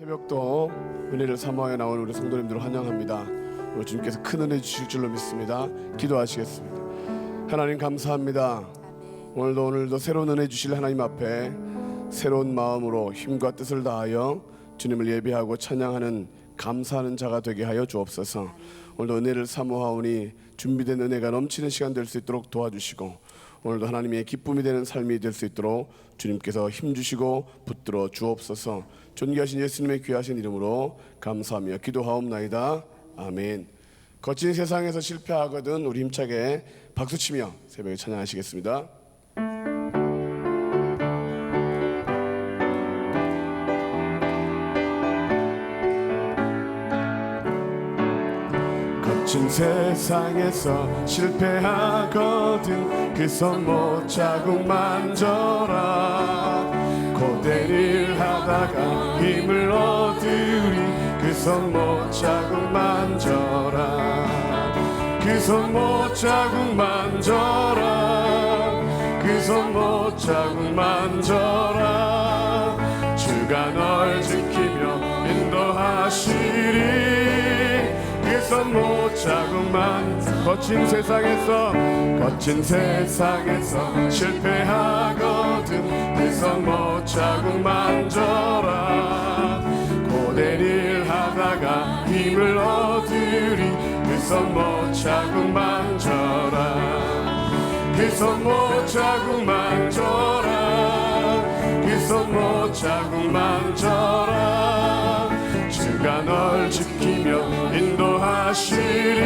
새벽도 은혜를 사모하여 나온 우리 성도님들을 환영합니다. 오늘 주님께서 큰 은혜 주실 줄로 믿습니다. 기도하시겠습니다. 하나님 감사합니다. 오늘도 새로운 은혜 주실 하나님 앞에 새로운 마음으로 힘과 뜻을 다하여 주님을 예배하고 찬양하는 감사하는 자가 되게 하여 주옵소서. 오늘도 은혜를 사모하오니 준비된 은혜가 넘치는 시간 될 수 있도록 도와주시고, 오늘도 하나님의 기쁨이 되는 삶이 될 수 있도록 주님께서 힘주시고 붙들어 주옵소서. 존귀하신 예수님의 귀하신 이름으로 감사하며 기도하옵나이다. 아멘. 거친 세상에서 실패하거든 우리 힘차게 박수치며 새벽에 찬양하시겠습니다. 거친 세상에서 실패하거든 그 손 못 자국 만져라. 고된 일 하다가 힘을 얻으리 그 손 못 자국 만져라. 그 손 못 자국 만져라. 그 손 못 자국 만져라. 주가 널 지키며 인도하시리. 그 손 못 자국만 거친 세상에서 실패하거든 그 손 못 자국 만져라. 고된 일 하다가 힘을 얻으리 그 손 못 자국 만져라. 그 손 못 자국 만져라. 그 손 못 자국 만져라. 주가 널 지키며 인도하시리.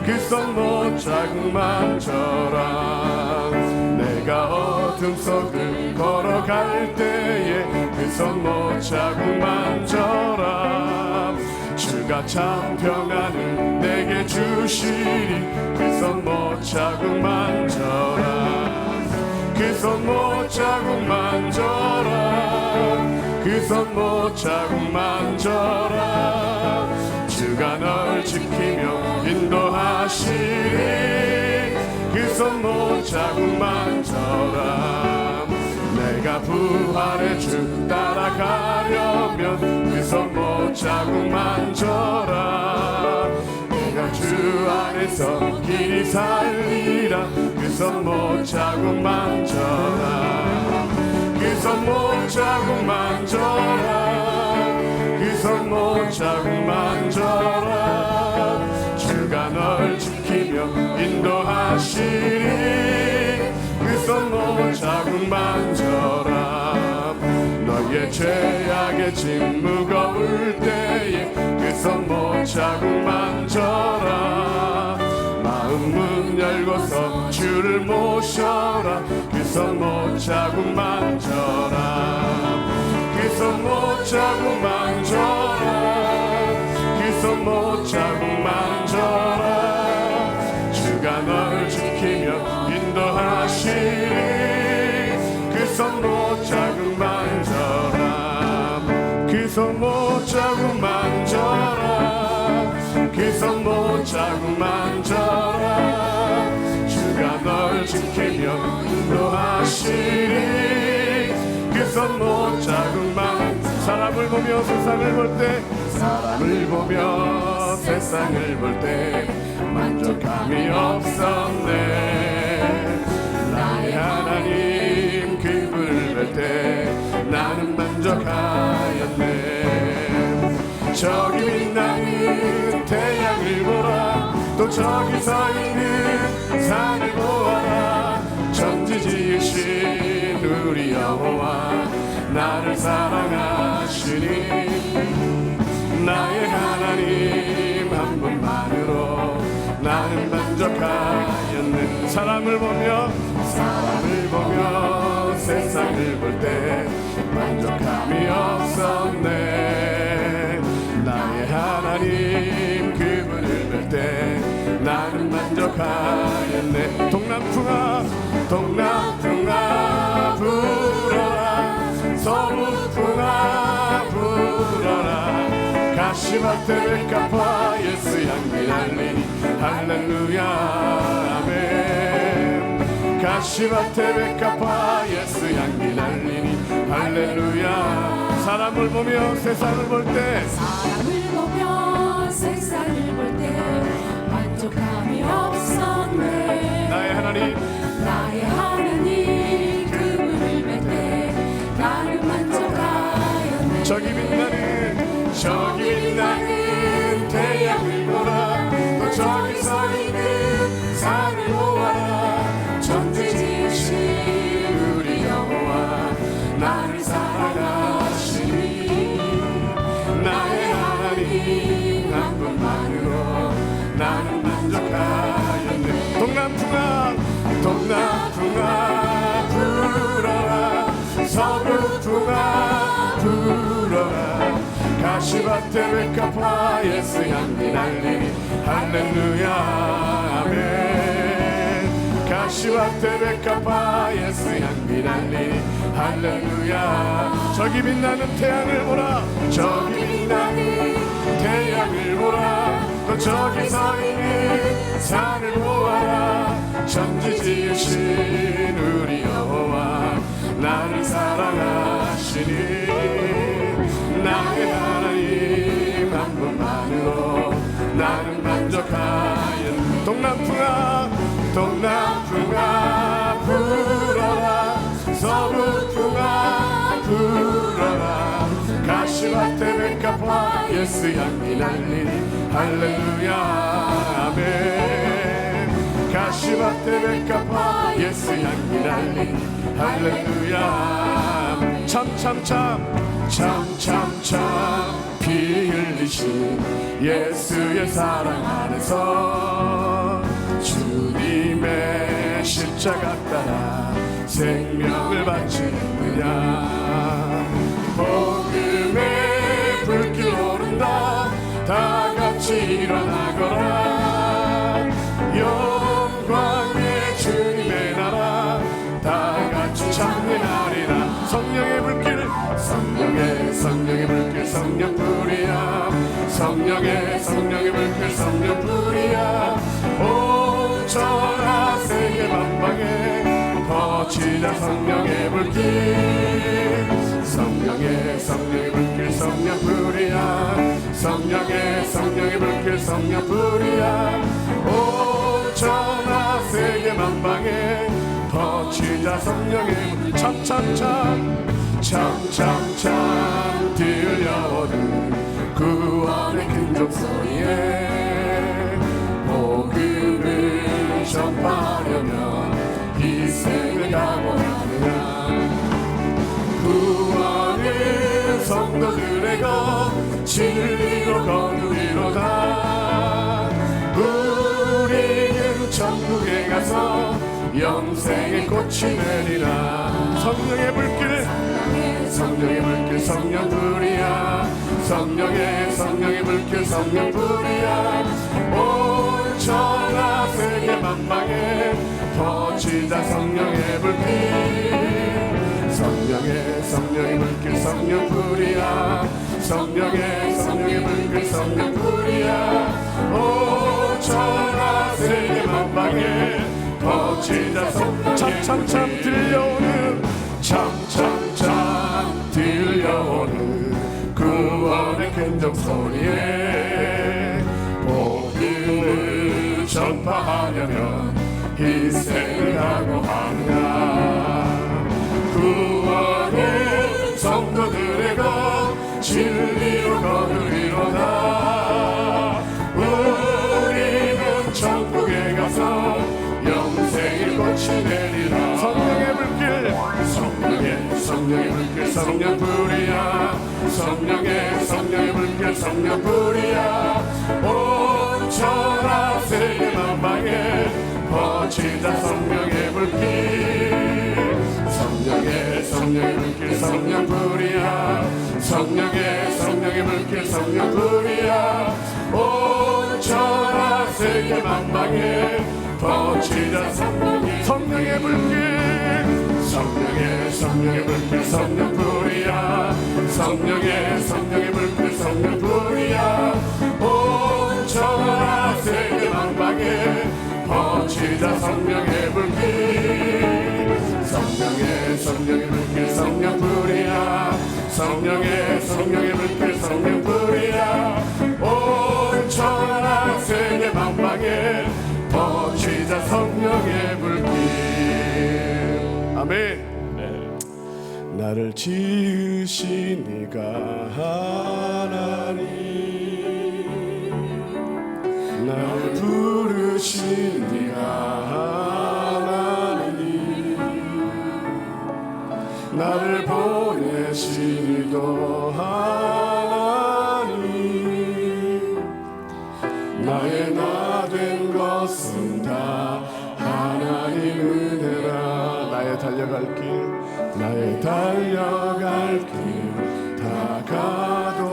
그 손 못 자국 만져라. 내가 어둠 속을 걸어갈 때에 그 손 못 자국 만져라. 주가 참 평안을 내게 주시리. 그 손 못 자국 만져라. 그 손 못 자국 만져라. 그 손 못 자국 만져라. 주가 널 지키며 인도하시리. 그 손 못 자국 만져라. 내가 부활의 주 따라가려면 그 손 못 자국 만져라. 내가 주 안에서 길이 살리라. 그 손 못 자국 만져라. 그 손 못 자국 만져라. 그 손 못 자국 만져라. 주가 널 지키며 인도하시리. 그 손 못 자국 만져라. 너의 죄악의 짐 무거울 때에 그 손 못 자국 만져라. 마음 문 열고서 주를 모셔라. 그 손 못 자국 만져라. 그 손 못 자국 만져라. 그 손 못 자국 만져라. 주가 널 지키며 인도하시리. 그 손 못 자국 만져라. 그 손 못 자국 만져라. 그 손 못 자국 만져라. 주가 널 지키며 인도하시리. 그 손 못 자국 만져라. 사람을 보며 세상을 볼 때, 사람을 보며 세상을 볼 때 만족함이 없었네. 나의 하나님 그분을 볼 때 나는 만족하였네. 저기 빛나는 태양을 보라. 또 저기 서 있는 산을 보아라. 천지 지으신 우리 여호와 나를 사랑하시니. 나의 하나님 한 분만으로 나는 만족하였네. 사람을 보며 세상을 볼 때 만족함이 없었네. 나의 하나님 그분을 볼 때 나는 만족하였네. 동남풍아 불어라. 서북풍아 불어라. 가시밭에 백합화 예수 향기 날리니 할렐루야 아멘. 가시밭에 백합화 예수 향기 날리니 할렐루야. 사람을 보며 세상을 볼 때 만족함이 없었네. 나의 하나님 그물을 맬 때 나는 만족하였네. 저기 빛나는 태양을 보라. 또 저기 서 있는 산을 보아라. 천지 지으신 우리 여호와 나를 사랑하시니 나의 하나님 한 분만으로 나는 만족하였네. 동남풍아 불어라. 서부풍아 불어라. 가시밭에 백합화에서 향기 날리니 할렐루야 아멘. 가시밭에 백합화에서 향기 날리니 할렐루야. 저기 빛나는 태양을 보라. 저기 빛나는 태양을 보라. 또 저기 서 있는 산을 보아라. 천지 지으신 우리 여호와 나를 사랑하시니 나의 하나님 한 분만으로 나는 만족하였네. 동남풍아 불어라. 서부풍아 불어라. 가시밭에 백합화에서 향기 날리니 할렐루야 아멘. 가시밭에 백합화에서 향기 날리니 할렐루야. 참참참 피 흘리신 예수의 사랑 안에서 주님의 십자가 따라 생명을 바치느냐. 복음의 불길 오른다. 다 같이 일어나거라. 영광의 주님의 나라 다 같이 찬양하리라. 성령의 불길 성령의 불길 성령불이야. 성령의 불길 성령불이야. 온 천하 세계 만방에 퍼지자 성령의 불길. 성령의 불길 성령불이야. 성령의 불길 성령불이야. 온 천하 세계 만방에 퍼지자 성령의 불길. 참참참 들려오는 구원의 큰종소리에 복음을 전파하려면 희생을 각오하느냐. 구원은 성도들의 것 진리로 거두리로다. 우리는 천국에 가서 영생의 꽃이 되리라. 성령의 불길 성령불이야. 성령의 불길 성령불이야. 온 천하 세계 만방에 퍼지자 성령의 불길. 성령의 불길 성령불이야. 성령의 불길 성령불이야. 온 천하 세계 만방에 퍼지자 성령의 참참 들려오는 참참참 들려오는 구원의 큰종소리에 복음을 전파하려면 희생을 각오하느냐. 구원은 성도들의 것 진리로 거두리로다. 우리는 천국에 가서 영생의 꽃이 되리라. 성령의 불길 성령불이야. 성령의 불길 성령불이야. 온 천하 세계 만방에 퍼지자 성령의 불길. 성령의 불길 성령불이야. 성령의 불길 성령불이야. 온 천하 세계 만방에 퍼지자 성령의 불길. 성령의 불길 성령불이야. 성령의 불길 성령불이야. 온 천하 세계 만방에 퍼지자 성령의 불길. 성령의 불길 성령불이야. 성령의 불길 성령불이야 온 천하 세계 만방에 퍼지자 성령의 불길. 아멘. 나를 지으신 이가 하나님 나를 부르신 이가 하나님 나를 보내신 이도 하나님 나의 나 된 것은 다 하나님 은혜라. 나의 달려갈 길 나의 달려갈 길 다가도록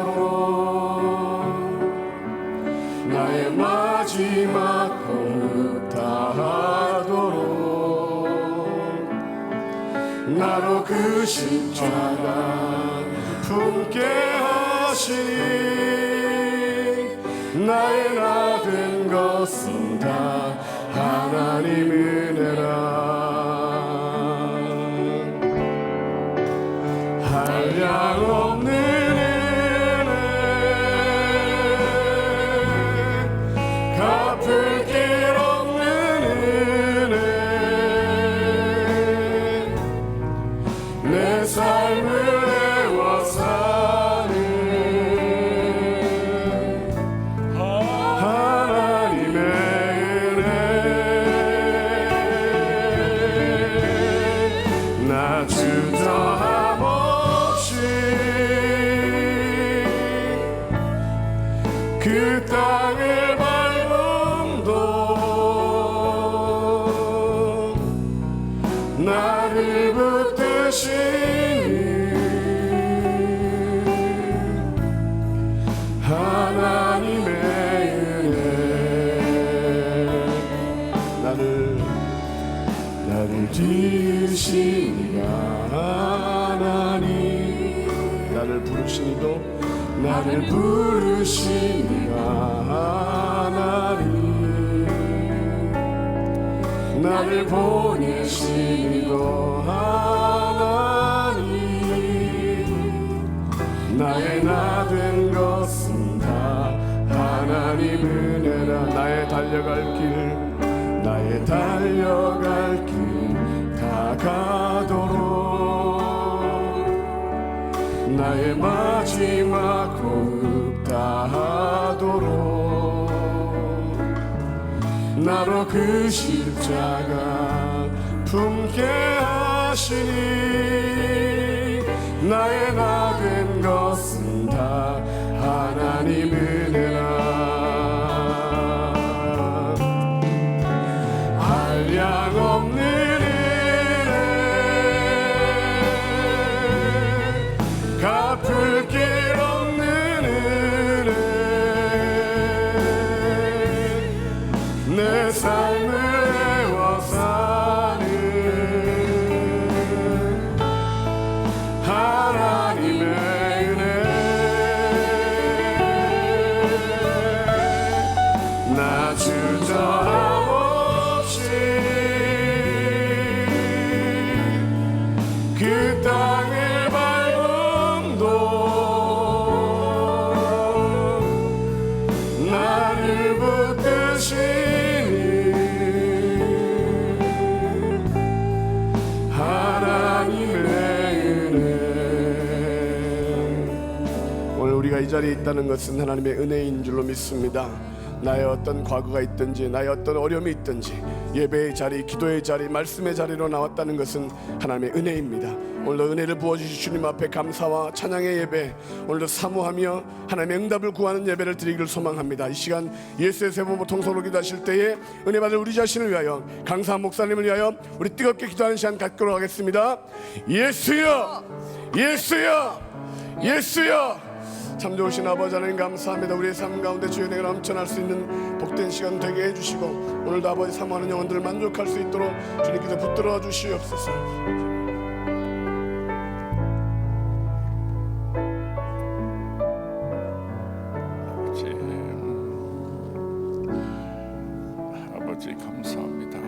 나의 마지막 호흡 다하도록 나로 그 십자가 품게 하시니 나의 나 된 것은 다 하나님 은혜라. 한량 없는 은혜 갚을 길 없는 은혜 내 삶을 애워 사는 하나님의 은혜 나 주저함 없이 그 땅을 밟음도 나를 붙드시니 하나님의 은혜 나를 지으시니가 하나님 나를 부르시니도 나를 부르시니가 하나님 나를 보내시니도 하나님 나의 나 된 것은 다 하나님 은혜라. 나의 달려갈 길 나의 달려갈 길 다가도록 나의 마지막 호흡 다하도록 나로 그 십자가 품게 하시니 나의 나 된 것은 다 하나님 은혜라. 한량 없는 은혜 갚을 길 없는 은혜 내 삶을 애워 사는 하나님의 은혜 나 주저함 없이 그 땅을 밟음도 나를 붙드시니 하나님의 은혜. 오늘 우리가 이 자리에 있다는 것은 하나님의 은혜인 줄로 믿습니다. 나의 어떤 과거가 있든지 나의 어떤 어려움이 있든지 예배의 자리, 기도의 자리, 말씀의 자리로 나왔다는 것은 하나님의 은혜입니다. 오늘도 은혜를 부어주신 주님 앞에 감사와 찬양의 예배, 오늘도 사모하며 하나님의 응답을 구하는 예배를 드리기를 소망합니다. 이 시간 예수의 세번 통성으로 기도하실 때에 은혜 받을 우리 자신을 위하여, 강사한 목사님을 위하여 우리 뜨겁게 기도하는 시간 갖도록 하겠습니다. 예수여, 예수여, 예수여. 참 좋으신 아버지 하나님 감사합니다. 우리의 삶 가운데 주의 은혜가 넘쳐날 수 있는 복된 시간 되게 해주시고 오늘도 아버지 사모하는 영혼들을 만족할 수 있도록 주님께서 붙들어 주시옵소서. 아버지 감사합니다.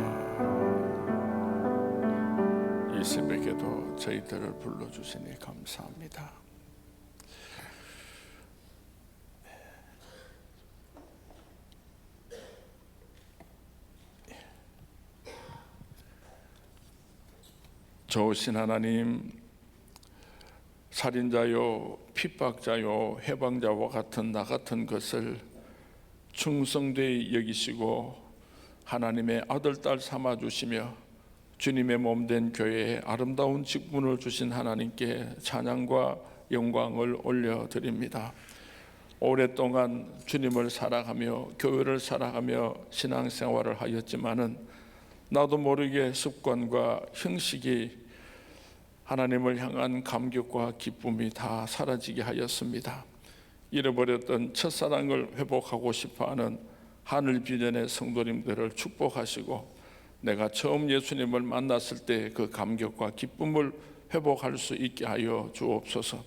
이 새벽에도 저희들을 불러주시니 감사합니다. 좋으신 하나님, 살인자요, 핍박자요, 해방자와 같은 나 같은 것을 충성되이 여기시고 하나님의 아들, 딸 삼아주시며 주님의 몸된 교회에 아름다운 직분을 주신 하나님께 찬양과 영광을 올려드립니다. 오랫동안 주님을 사랑하며 교회를 사랑하며 신앙생활을 하였지만은 나도 모르게 습관과 형식이 하나님을 향한 감격과 기쁨이 다 사라지게 하였습니다. 잃어버렸던 첫사랑을 회복하고 싶어하는 하늘 비전의 성도님들을 축복하시고 내가 처음 예수님을 만났을 때 그 감격과 기쁨을 회복할 수 있게 하여 주옵소서.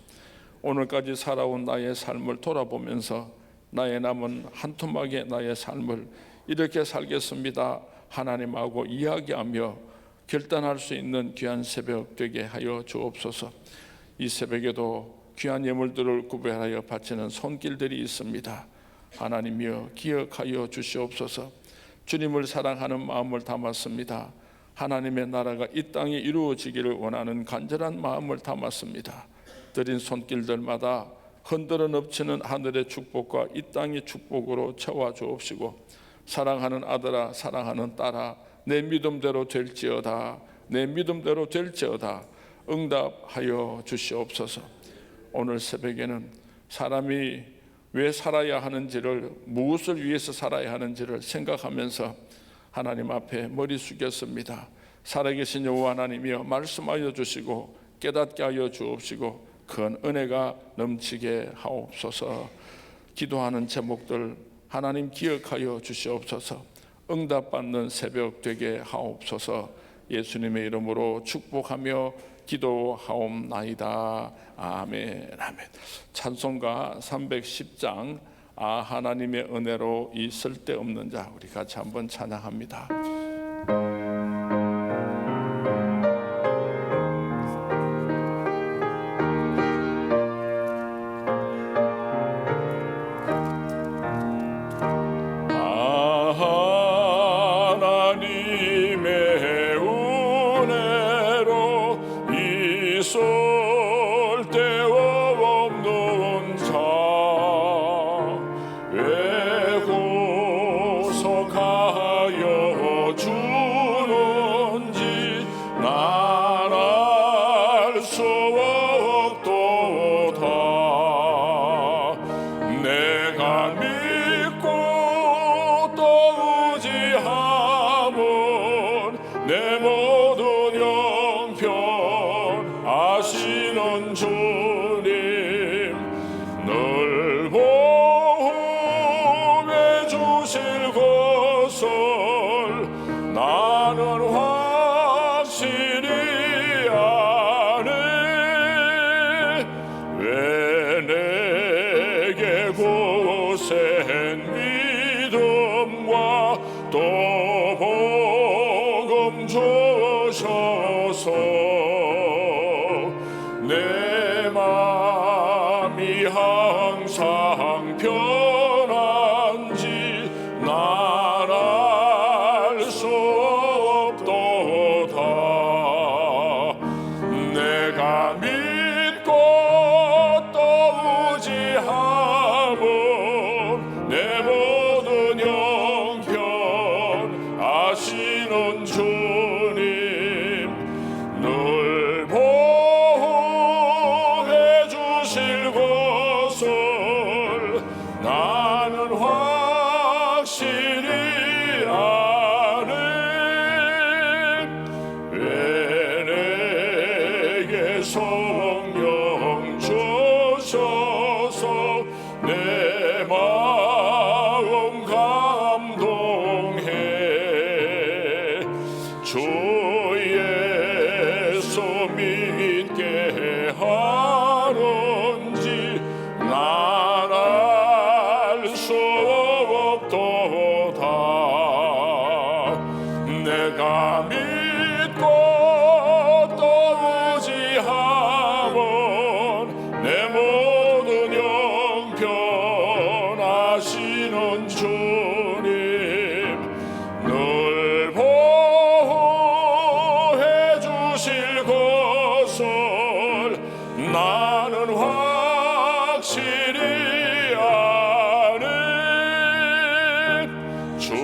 오늘까지 살아온 나의 삶을 돌아보면서 나의 남은 한 토막의 나의 삶을 이렇게 살겠습니다 하나님하고 이야기하며 결단할 수 있는 귀한 새벽 되게 하여 주옵소서. 이 새벽에도 귀한 예물들을 구별하여 바치는 손길들이 있습니다. 하나님이여 기억하여 주시옵소서. 주님을 사랑하는 마음을 담았습니다. 하나님의 나라가 이 땅에 이루어지기를 원하는 간절한 마음을 담았습니다. 드린 손길들마다 흔들어 넘치는 하늘의 축복과 이 땅의 축복으로 채워 주옵시고 사랑하는 아들아 사랑하는 딸아 내 믿음대로 될지어다 내 믿음대로 될지어다 응답하여 주시옵소서. 오늘 새벽에는 사람이 왜 살아야 하는지를 무엇을 위해서 살아야 하는지를 생각하면서 하나님 앞에 머리 숙였습니다. 살아계신 여호와 하나님이여 말씀하여 주시고 깨닫게 하여 주옵시고 큰 은혜가 넘치게 하옵소서. 기도하는 제목들 하나님 기억하여 주시옵소서. 응답받는 새벽 되게 하옵소서. 예수님의 이름으로 축복하며 기도하옵나이다. 아멘. 아멘. 찬송가 310장 하나님의 은혜로 이 쓸데없는 자 우리 같이 한번 찬양합니다. 내 맘이 항상 편한지 난 알 수 없도다. 내가 믿고 또 의지하면 내 모든 형편 아시는 주님 늘 보호해 주실 것을 나는 확실히 아네. 왜 내게 성령 주셔서 내 마음 감동해. 주 예수 믿게 하는지 난 알 수 없도다. 내가 믿고 또 의지하면 내 모든 형편 확실히 아네. 주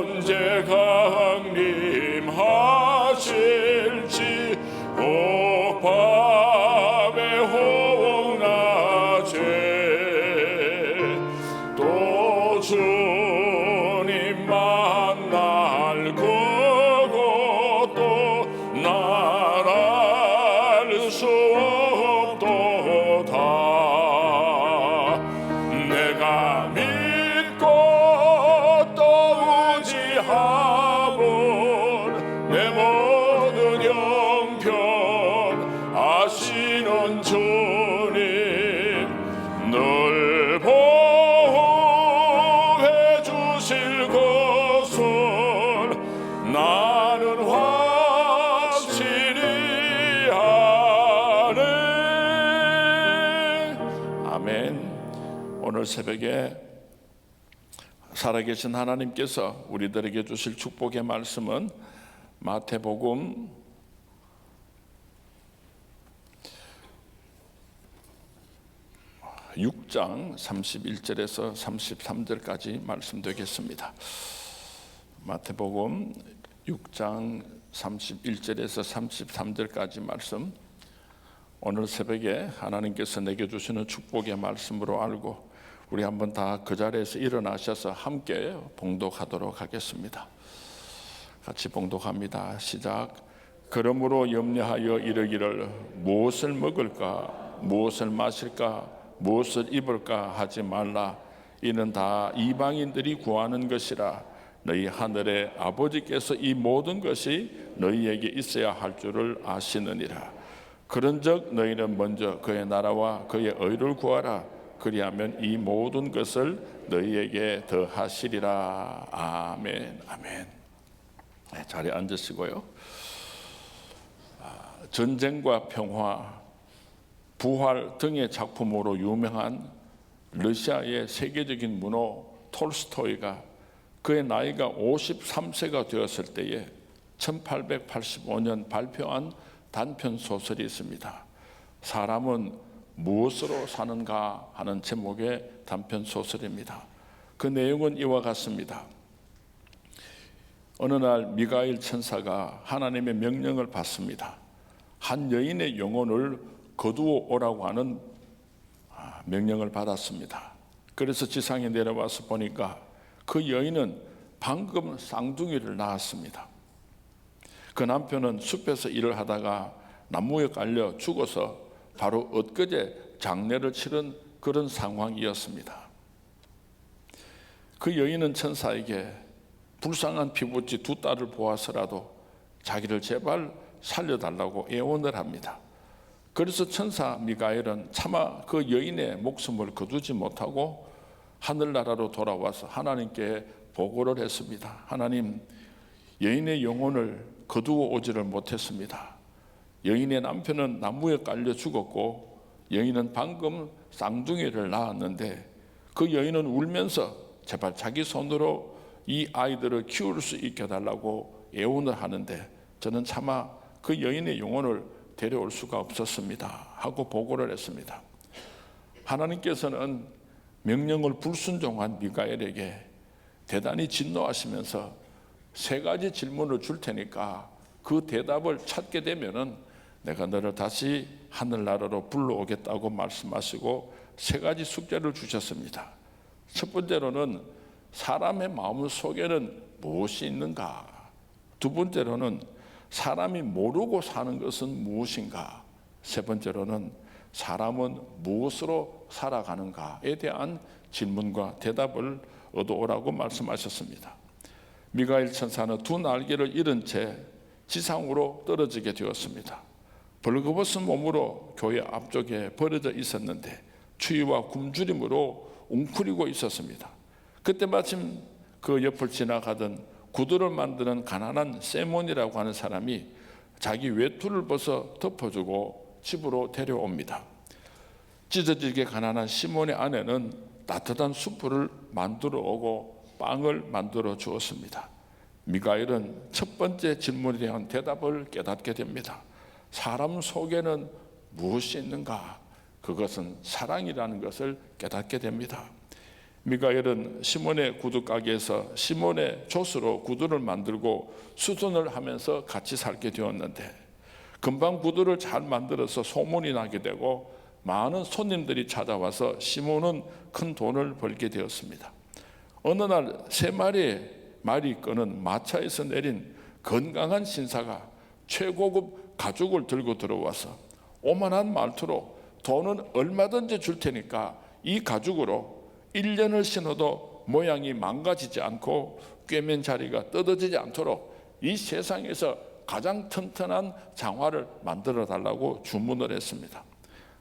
언제 강림하실지 밤에 호응낮에 또 주님 만날 거고 또 날알 수 없도다. 내가 믿고 또 의지하면 내 모든 형편 아시는 주님 늘 보호해 주실 것을 나는 확실히 아네. 아멘. 오늘 새벽에 살아계신 하나님께서 우리들에게 주실 축복의 말씀은 마태복음 6장 31절에서 33절까지 말씀되겠습니다. 마태복음 6장 31절에서 33절까지 말씀, 오늘 새벽에 하나님께서 내게 주시는 축복의 말씀으로 알고 우리 한번 다 그 자리에서 일어나셔서 함께 봉독하도록 하겠습니다. 같이 봉독합니다. 시작. 그러므로 염려하여 이르기를 무엇을 먹을까 무엇을 마실까 무엇을 입을까 하지 말라. 이는 다 이방인들이 구하는 것이라. 너희 하늘의 아버지께서 이 모든 것이 너희에게 있어야 할 줄을 아시느니라. 그런즉 너희는 먼저 그의 나라와 그의 의를 구하라. 그리하면 이 모든 것을 너희에게 더하시리라. 아멘. 아멘. 네, 자리에 앉으시고요. 전쟁과 평화, 부활 등의 작품으로 유명한 러시아의 세계적인 문호 톨스토이가 그의 나이가 53세가 되었을 때에 1885년 발표한 단편 소설이 있습니다. 사람은 무엇으로 사는가 하는 제목의 단편 소설입니다. 그 내용은 이와 같습니다. 어느 날 미가엘 천사가 하나님의 명령을 받습니다. 한 여인의 영혼을 거두어 오라고 하는 명령을 받았습니다. 그래서 지상에 내려와서 보니까 그 여인은 방금 쌍둥이를 낳았습니다. 그 남편은 숲에서 일을 하다가 나무에 깔려 죽어서 바로 엊그제 장례를 치른 그런 상황이었습니다. 그 여인은 천사에게 불쌍한 피부치 두 딸을 보아서라도 자기를 제발 살려달라고 애원을 합니다. 그래서 천사 미가엘은 차마 그 여인의 목숨을 거두지 못하고 하늘나라로 돌아와서 하나님께 보고를 했습니다. 하나님, 여인의 영혼을 거두어 오지를 못했습니다. 여인의 남편은 나무에 깔려 죽었고 여인은 방금 쌍둥이를 낳았는데 그 여인은 울면서 제발 자기 손으로 이 아이들을 키울 수 있게 해달라고 애원을 하는데 저는 차마 그 여인의 영혼을 데려올 수가 없었습니다 하고 보고를 했습니다. 하나님께서는 명령을 불순종한 미가엘에게 대단히 진노하시면서 세 가지 질문을 줄 테니까 그 대답을 찾게 되면은 내가 너를 다시 하늘나라로 불러오겠다고 말씀하시고 세 가지 숙제를 주셨습니다. 첫 번째로는 사람의 마음 속에는 무엇이 있는가? 두 번째로는 사람이 모르고 사는 것은 무엇인가? 세 번째로는 사람은 무엇으로 살아가는가에 대한 질문과 대답을 얻어오라고 말씀하셨습니다. 미가엘 천사는 두 날개를 잃은 채 지상으로 떨어지게 되었습니다. 벌거벗은 몸으로 교회 앞쪽에 버려져 있었는데 추위와 굶주림으로 웅크리고 있었습니다. 그때 마침 그 옆을 지나가던 구두를 만드는 가난한 세몬이라고 하는 사람이 자기 외투를 벗어 덮어주고 집으로 데려옵니다. 찢어지게 가난한 시몬의 아내는 따뜻한 수프를 만들어 오고 빵을 만들어 주었습니다. 미가엘은 첫 번째 질문에 대한 대답을 깨닫게 됩니다. 사람 속에는 무엇이 있는가? 그것은 사랑이라는 것을 깨닫게 됩니다. 미가엘은 시몬의 구두 가게에서 시몬의 조수로 구두를 만들고 수선을 하면서 같이 살게 되었는데, 금방 구두를 잘 만들어서 소문이 나게 되고 많은 손님들이 찾아와서 시몬은 큰 돈을 벌게 되었습니다. 어느 날 3마리의 말이 끄는 마차에서 내린 건강한 신사가 최고급 가죽을 들고 들어와서 오만한 말투로 돈은 얼마든지 줄 테니까 이 가죽으로 1년을 신어도 모양이 망가지지 않고 꿰맨 자리가 뜯어지지 않도록 이 세상에서 가장 튼튼한 장화를 만들어 달라고 주문을 했습니다.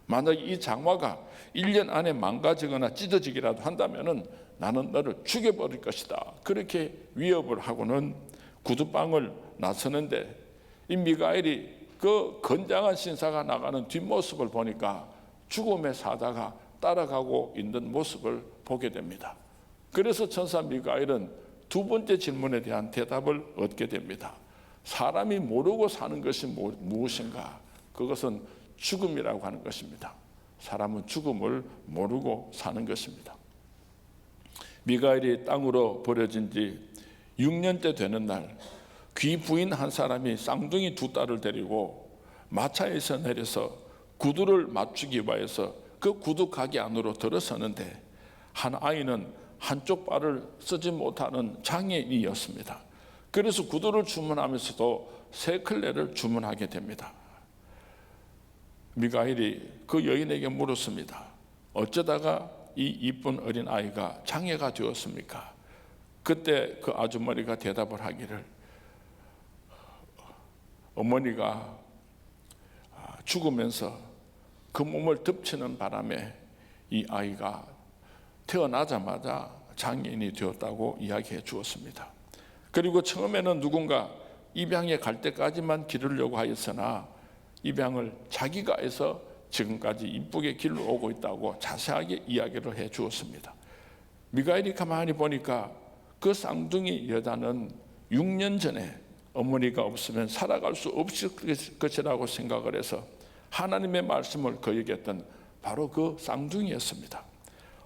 만약 이 장화가 1년 안에 망가지거나 찢어지기라도 한다면 나는 너를 죽여버릴 것이다, 그렇게 위협을 하고는 구두방을 나서는데, 이 미가엘이 그 건장한 신사가 나가는 뒷모습을 보니까 죽음의 사자가 따라가고 있는 모습을 보게 됩니다. 그래서 천사 미가엘은 두 번째 질문에 대한 대답을 얻게 됩니다. 사람이 모르고 사는 것이 무엇인가? 그것은 죽음이라고 하는 것입니다. 사람은 죽음을 모르고 사는 것입니다. 미가엘이 땅으로 버려진 지 6년째 되는 날, 귀 부인 한 사람이 쌍둥이 2딸을 데리고 마차에서 내려서 구두를 맞추기 위해서 그 구두 가게 안으로 들어서는데, 한 아이는 한쪽 발을 쓰지 못하는 장애인이었습니다. 그래서 구두를 주문하면서도 3켤레를 주문하게 됩니다. 미가엘이 그 여인에게 물었습니다. 어쩌다가 이 이쁜 어린 아이가 장애가 되었습니까? 그때 그 아주머니가 대답을 하기를, 어머니가 죽으면서 그 몸을 덮치는 바람에 이 아이가 태어나자마자 장애인이 되었다고 이야기해 주었습니다. 그리고 처음에는 누군가 입양에 갈 때까지만 기르려고 하였으나 입양을 자기가 해서 지금까지 이쁘게 길러 오고 있다고 자세하게 이야기를 해 주었습니다. 미가엘이 가만히 보니까 그 쌍둥이 여자는 6년 전에 어머니가 없으면 살아갈 수 없을 것이라고 생각을 해서 하나님의 말씀을 거역했던 바로 그 쌍둥이였습니다.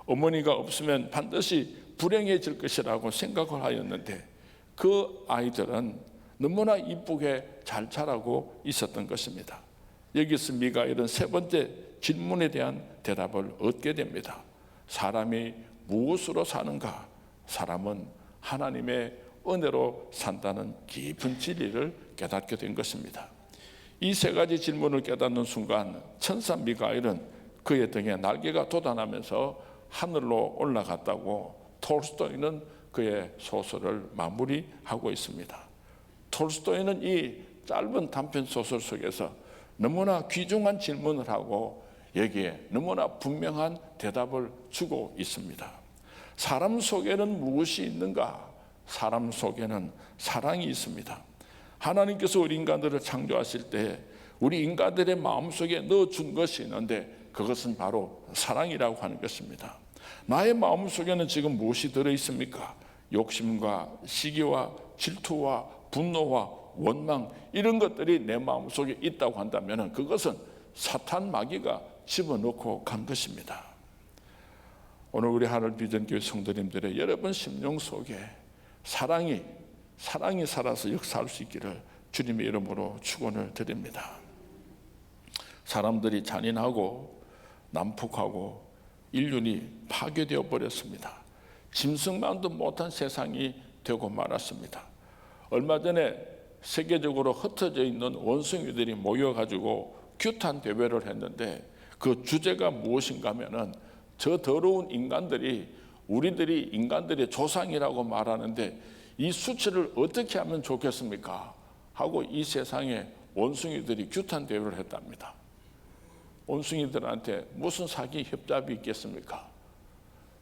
어머니가 없으면 반드시 불행해질 것이라고 생각을 하였는데, 그 아이들은 너무나 이쁘게 잘 자라고 있었던 것입니다. 여기서 미가엘은 3번째 질문에 대한 대답을 얻게 됩니다. 사람이 무엇으로 사는가? 사람은 하나님의 은혜로 산다는 깊은 진리를 깨닫게 된 것입니다. 이 3가지 질문을 깨닫는 순간 천사 미가엘은 그의 등에 날개가 돋아나면서 하늘로 올라갔다고 톨스토이는 그의 소설을 마무리하고 있습니다. 톨스토이는 이 짧은 단편 소설 속에서 너무나 귀중한 질문을 하고 여기에 너무나 분명한 대답을 주고 있습니다. 사람 속에는 무엇이 있는가? 사람 속에는 사랑이 있습니다. 하나님께서 우리 인간들을 창조하실 때 우리 인간들의 마음속에 넣어준 것이 있는데, 그것은 바로 사랑이라고 하는 것입니다. 나의 마음속에는 지금 무엇이 들어있습니까? 욕심과 시기와 질투와 분노와 원망, 이런 것들이 내 마음속에 있다고 한다면 그것은 사탄 마귀가 집어넣고 간 것입니다. 오늘 우리 하늘 비전교회 성도님들의 여러분 심령 속에 사랑이 살아서 역사할 수 있기를 주님의 이름으로 축원을 드립니다. 사람들이 잔인하고 난폭하고 인륜이 파괴되어 버렸습니다. 짐승만도 못한 세상이 되고 말았습니다. 얼마 전에 세계적으로 흩어져 있는 원숭이들이 모여가지고 규탄 대회를 했는데, 그 주제가 무엇인가 하면은 저 더러운 인간들이 우리들이 인간들의 조상이라고 말하는데 이 수치를 어떻게 하면 좋겠습니까? 하고 이 세상에 원숭이들이 규탄 대회를 했답니다. 원숭이들한테 무슨 사기 협잡이 있겠습니까?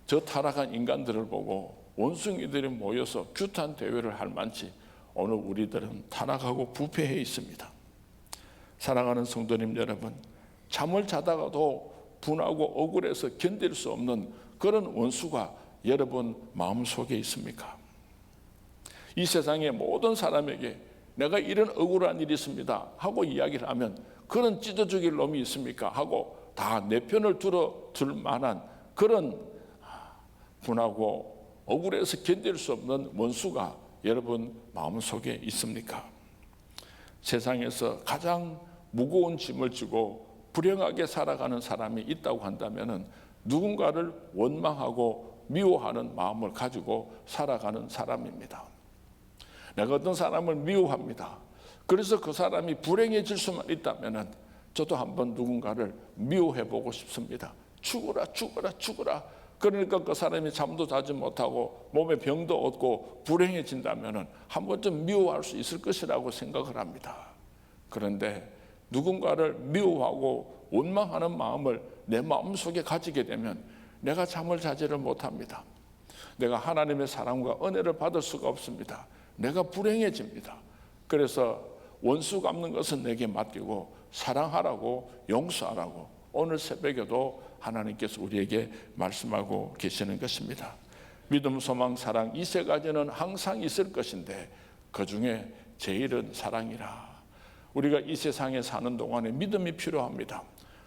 저 타락한 인간들을 보고 원숭이들이 모여서 규탄 대회를 할 만치 오늘 우리들은 타락하고 부패해 있습니다. 사랑하는 성도님 여러분, 잠을 자다가도 분하고 억울해서 견딜 수 없는 그런 원수가 여러분 마음속에 있습니까? 이 세상의 모든 사람에게 내가 이런 억울한 일이 있습니다 하고 이야기를 하면, 그런 찢어 죽일 놈이 있습니까 하고 다 내 편을 들어줄 만한 그런 분하고 억울해서 견딜 수 없는 원수가 여러분 마음속에 있습니까? 세상에서 가장 무거운 짐을 지고 불행하게 살아가는 사람이 있다고 한다면 누군가를 원망하고 미워하는 마음을 가지고 살아가는 사람입니다. 내가 어떤 사람을 미워합니다. 그래서 그 사람이 불행해질 수만 있다면 저도 한번 누군가를 미워해보고 싶습니다. 죽어라 죽어라 죽어라. 그러니까 그 사람이 잠도 자지 못하고 몸에 병도 얻고 불행해진다면 한 번쯤 미워할 수 있을 것이라고 생각을 합니다. 그런데 누군가를 미워하고 원망하는 마음을 내 마음속에 가지게 되면 내가 잠을 자지를 못합니다. 내가 하나님의 사랑과 은혜를 받을 수가 없습니다. 내가 불행해집니다. 그래서 원수 갚는 것은 내게 맡기고 사랑하라고 용서하라고 오늘 새벽에도 하나님께서 우리에게 말씀하고 계시는 것입니다. 믿음, 소망, 사랑 이 세 가지는 항상 있을 것인데 그중에 제일은 사랑이라. 우리가 이 세상에 사는 동안에 믿음이 필요합니다.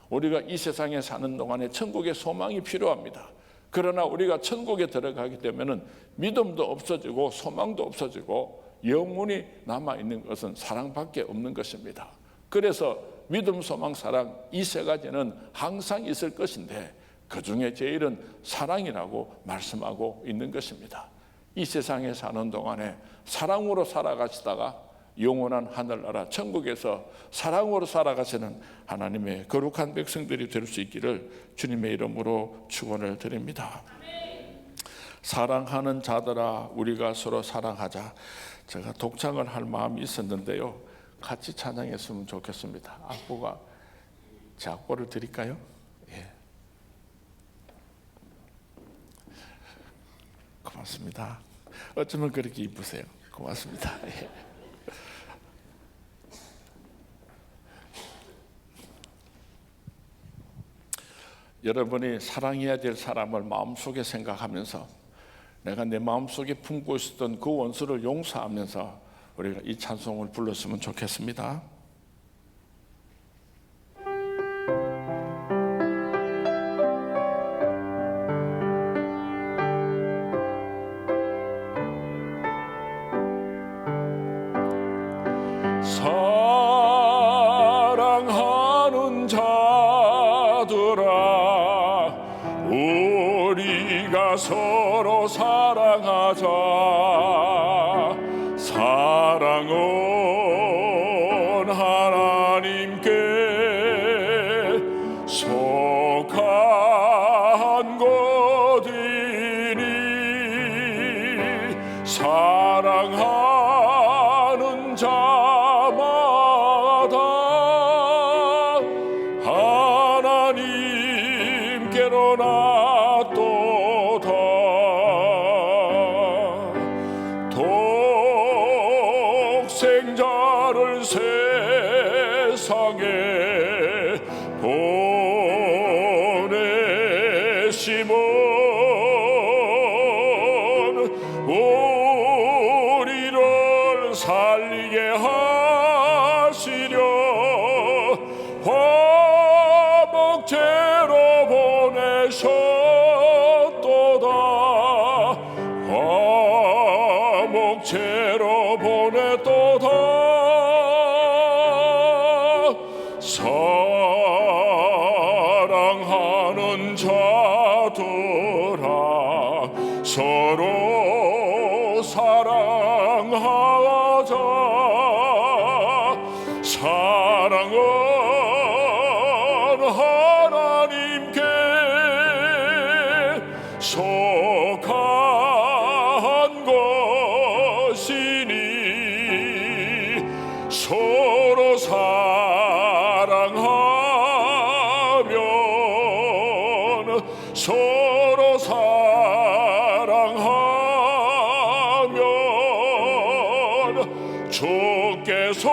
우리가 이 세상에 사는 동안에 천국의 소망이 필요합니다. 그러나 우리가 천국에 들어가게 되면 믿음도 없어지고 소망도 없어지고 영원히 남아있는 것은 사랑밖에 없는 것입니다. 그래서 믿음, 소망, 사랑 이 세 가지는 항상 있을 것인데 그중에 제일은 사랑이라고 말씀하고 있는 것입니다. 이 세상에 사는 동안에 사랑으로 살아가시다가 영원한 하늘나라 천국에서 사랑으로 살아가시는 하나님의 거룩한 백성들이 될 수 있기를 주님의 이름으로 축원을 드립니다. 사랑하는 자들아 우리가 서로 사랑하자. 제가 독창을 할 마음이 있었는데요, 같이 찬양했으면 좋겠습니다. 악보가 제 악보를 드릴까요? 예. 고맙습니다. 어쩌면 그렇게 이쁘세요. 고맙습니다. 예. 여러분이 사랑해야 될 사람을 마음속에 생각하면서 내가 내 마음속에 품고 있었던 그 원수를 용서하면서 우리가 이 찬송을 불렀으면 좋겠습니다. 사랑하는 자들아 우리가 서로 사랑하자. 사랑은 하나님께 속한 것이니 사랑하는 자마다 하나님께로 낫도다. 독생자를 세상에 보내심은 우리를 살리게 하시려 화목제로 보내셨도다. 화목제로 보냈도다. 사랑하는 자들아 서로 사랑하자. 사랑은 하나님께 속한 것이니 서로 사랑하면 서로 사랑하면 주께서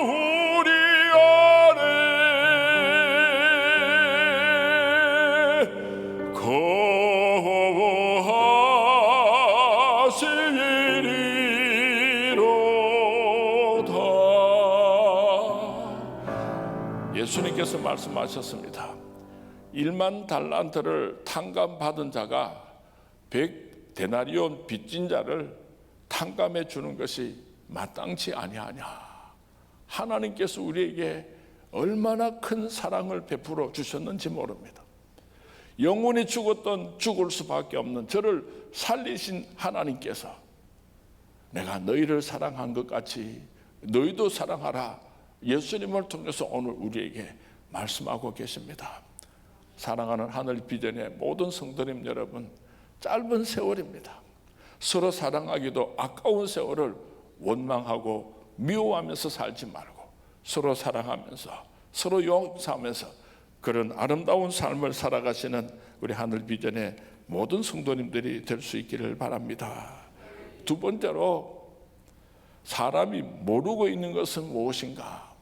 우리 안에 거하시리로다. 예수님 예수님께서 말씀하셨습니다. 1만 달란트를 탕감받은 자가 100데나리온 빚진 자를 탕감해 주는 것이 마땅치 아니하냐. 하나님께서 우리에게 얼마나 큰 사랑을 베풀어 주셨는지 모릅니다. 영원히 죽었던 죽을 수밖에 없는 저를 살리신 하나님께서 내가 너희를 사랑한 것 같이 너희도 사랑하라. 예수님을 통해서 오늘 우리에게 말씀하고 계십니다. 사랑하는 하늘 비전의 모든 성도님 여러분, 짧은 세월입니다. 서로 사랑하기도 아까운 세월을 원망하고 미워하면서 살지 말고 서로 사랑하면서 서로 용서하면서 그런 아름다운 삶을 살아가시는 우리 하늘 비전의 모든 성도님들이 될 수 있기를 바랍니다. 두 번째로, 사람이 모르고 있는 것은 무엇인가?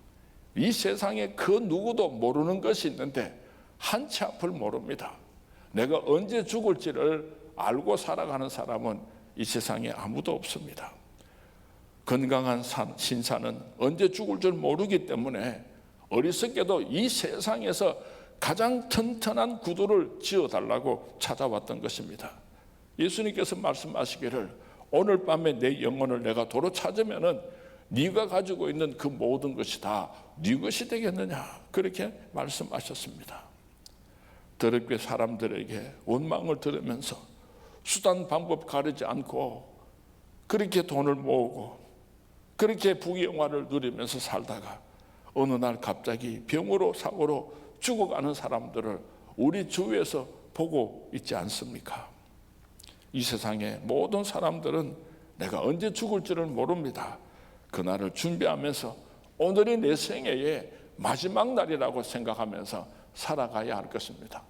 이 세상에 그 누구도 모르는 것이 있는데 한치 앞을 모릅니다. 내가 언제 죽을지를 알고 살아가는 사람은 이 세상에 아무도 없습니다. 건강한 신사는 언제 죽을 줄 모르기 때문에 어리석게도 이 세상에서 가장 튼튼한 구두를 지어달라고 찾아왔던 것입니다. 예수님께서 말씀하시기를 오늘 밤에 내 영혼을 내가 도로 찾으면은 네가 가지고 있는 그 모든 것이 다 네 것이 되겠느냐, 그렇게 말씀하셨습니다. 더럽게 사람들에게 원망을 들으면서 수단 방법 가리지 않고 그렇게 돈을 모으고 그렇게 부귀영화를 누리면서 살다가 어느 날 갑자기 병으로 사고로 죽어가는 사람들을 우리 주위에서 보고 있지 않습니까? 이 세상의 모든 사람들은 내가 언제 죽을지를 모릅니다. 그날을 준비하면서 오늘이 내 생애의 마지막 날이라고 생각하면서 살아가야 할 것입니다.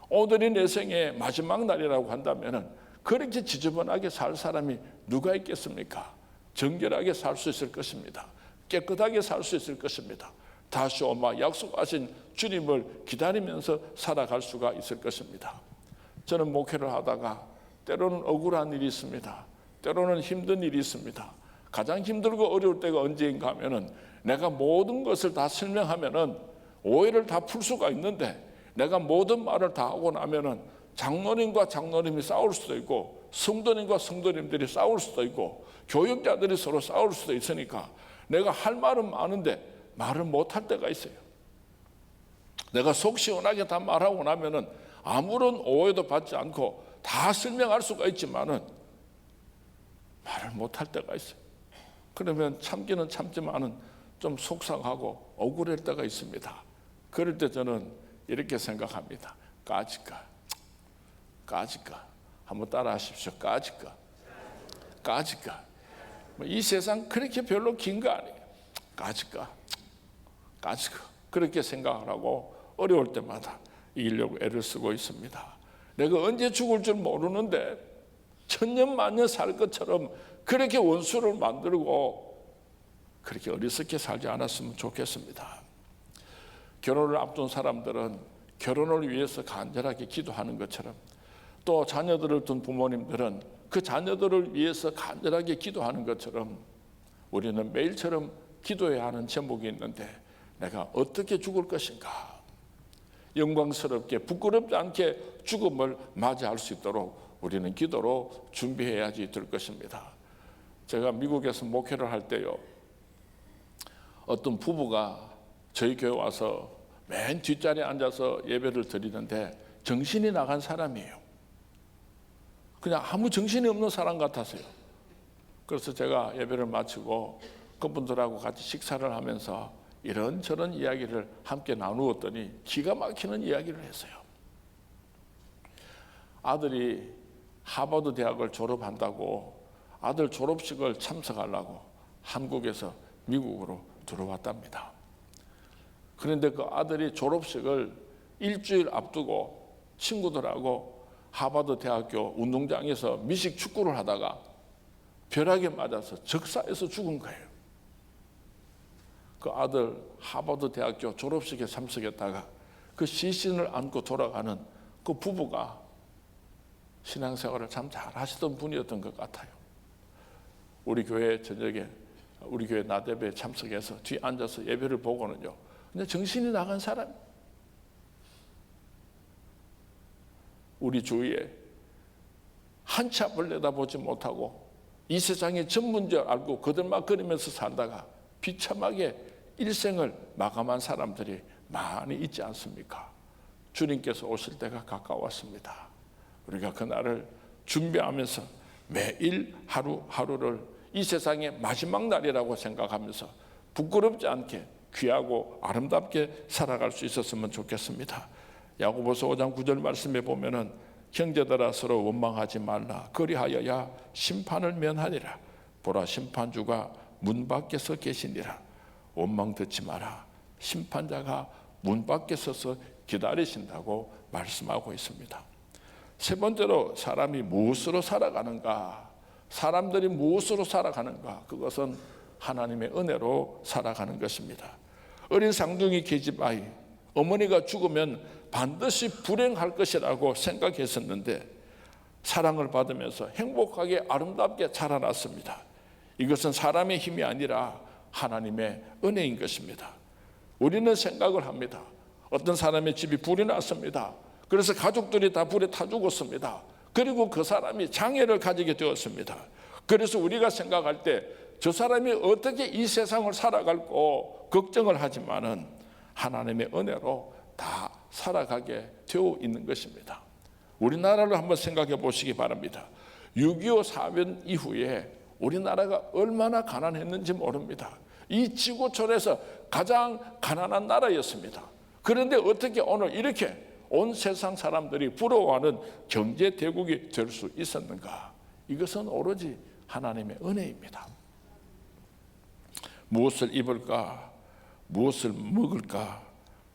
오늘이 내 생애의 마지막 날이라고 한다면 그렇게 지저분하게 살 사람이 누가 있겠습니까? 정결하게 살 수 있을 것입니다. 깨끗하게 살 수 있을 것입니다. 다시 오마 약속하신 주님을 기다리면서 살아갈 수가 있을 것입니다. 저는 목회를 하다가 때로는 억울한 일이 있습니다. 때로는 힘든 일이 있습니다. 가장 힘들고 어려울 때가 언제인가 하면은 내가 모든 것을 다 설명하면은 오해를 다 풀 수가 있는데 내가 모든 말을 다 하고 나면은 장로님과 장로님이 싸울 수도 있고 성도님과 성도님들이 싸울 수도 있고 교육자들이 서로 싸울 수도 있으니까 내가 할 말은 많은데 말을 못할 때가 있어요. 내가 속 시원하게 다 말하고 나면은 아무런 오해도 받지 않고 다 설명할 수가 있지만은 말을 못할 때가 있어요. 그러면 참기는 참지만은 좀 속상하고 억울할 때가 있습니다. 그럴 때 저는 이렇게 생각합니다. 까짓까 한번 따라 하십시오. 까짓까 이 세상 그렇게 별로 긴 거 아니에요. 까짓까 그렇게 생각을 하고 어려울 때마다 이기려고 애를 쓰고 있습니다. 내가 언제 죽을 줄 모르는데 천년만년 살 것처럼 그렇게 원수를 만들고 그렇게 어리석게 살지 않았으면 좋겠습니다. 결혼을 앞둔 사람들은 결혼을 위해서 간절하게 기도하는 것처럼 또 자녀들을 둔 부모님들은 그 자녀들을 위해서 간절하게 기도하는 것처럼 우리는 매일처럼 기도해야 하는 제목이 있는데 내가 어떻게 죽을 것인가? 영광스럽게 부끄럽지 않게 죽음을 맞이할 수 있도록 우리는 기도로 준비해야지 될 것입니다. 제가 미국에서 목회를 할 때요, 어떤 부부가 저희 교회 와서 맨 뒷자리에 앉아서 예배를 드리는데 정신이 나간 사람이에요. 그냥 아무 정신이 없는 사람 같았어요. 그래서 제가 예배를 마치고 그분들하고 같이 식사를 하면서 이런저런 이야기를 함께 나누었더니 기가 막히는 이야기를 했어요. 아들이 하버드 대학을 졸업한다고 아들 졸업식을 참석하려고 한국에서 미국으로 들어왔답니다. 그런데 그 아들이 졸업식을 일주일 앞두고 친구들하고 하버드 대학교 운동장에서 미식 축구를 하다가 벼락에 맞아서 적사해서 죽은 거예요. 그 아들 하버드 대학교 졸업식에 참석했다가 그 시신을 안고 돌아가는 그 부부가 신앙생활을 참 잘하시던 분이었던 것 같아요. 우리 교회 저녁에 우리 교회 나대배에 참석해서 뒤에 앉아서 예배를 보고는요, 근데 정신이 나간 사람. 우리 주위에 한 치 앞을 내다보지 못하고 이 세상의 전부인 줄 알고 거들막거리면서 살다가 비참하게 일생을 마감한 사람들이 많이 있지 않습니까? 주님께서 오실 때가 가까웠습니다. 우리가 그날을 준비하면서 매일 하루하루를 이 세상의 마지막 날이라고 생각하면서 부끄럽지 않게 귀하고 아름답게 살아갈 수 있었으면 좋겠습니다. 야고보서 5장 9절 말씀에 보면은 형제들아 서로 원망하지 말라. 그리하여야 심판을 면하니라. 보라 심판주가 문 밖에서 계시니라. 원망 듣지 마라. 심판자가 문 밖에 서서 기다리신다고 말씀하고 있습니다. 세 번째로 사람이 무엇으로 살아가는가? 사람들이 무엇으로 살아가는가? 그것은 하나님의 은혜로 살아가는 것입니다. 어린 쌍둥이 계집아이, 어머니가 죽으면 반드시 불행할 것이라고 생각했었는데 사랑을 받으면서 행복하게 아름답게 자라났습니다. 이것은 사람의 힘이 아니라 하나님의 은혜인 것입니다. 우리는 생각을 합니다. 어떤 사람의 집이 불이 났습니다. 그래서 가족들이 다 불에 타 죽었습니다. 그리고 그 사람이 장애를 가지게 되었습니다. 그래서 우리가 생각할 때 저 사람이 어떻게 이 세상을 살아갈고 걱정을 하지만은 하나님의 은혜로 다 살아가게 되어 있는 것입니다. 우리나라를 한번 생각해 보시기 바랍니다. 6.25 사변 이후에 우리나라가 얼마나 가난했는지 모릅니다. 이 지구촌에서 가장 가난한 나라였습니다. 그런데 어떻게 오늘 이렇게 온 세상 사람들이 부러워하는 경제 대국이 될 수 있었는가? 이것은 오로지 하나님의 은혜입니다. 무엇을 입을까? 무엇을 먹을까?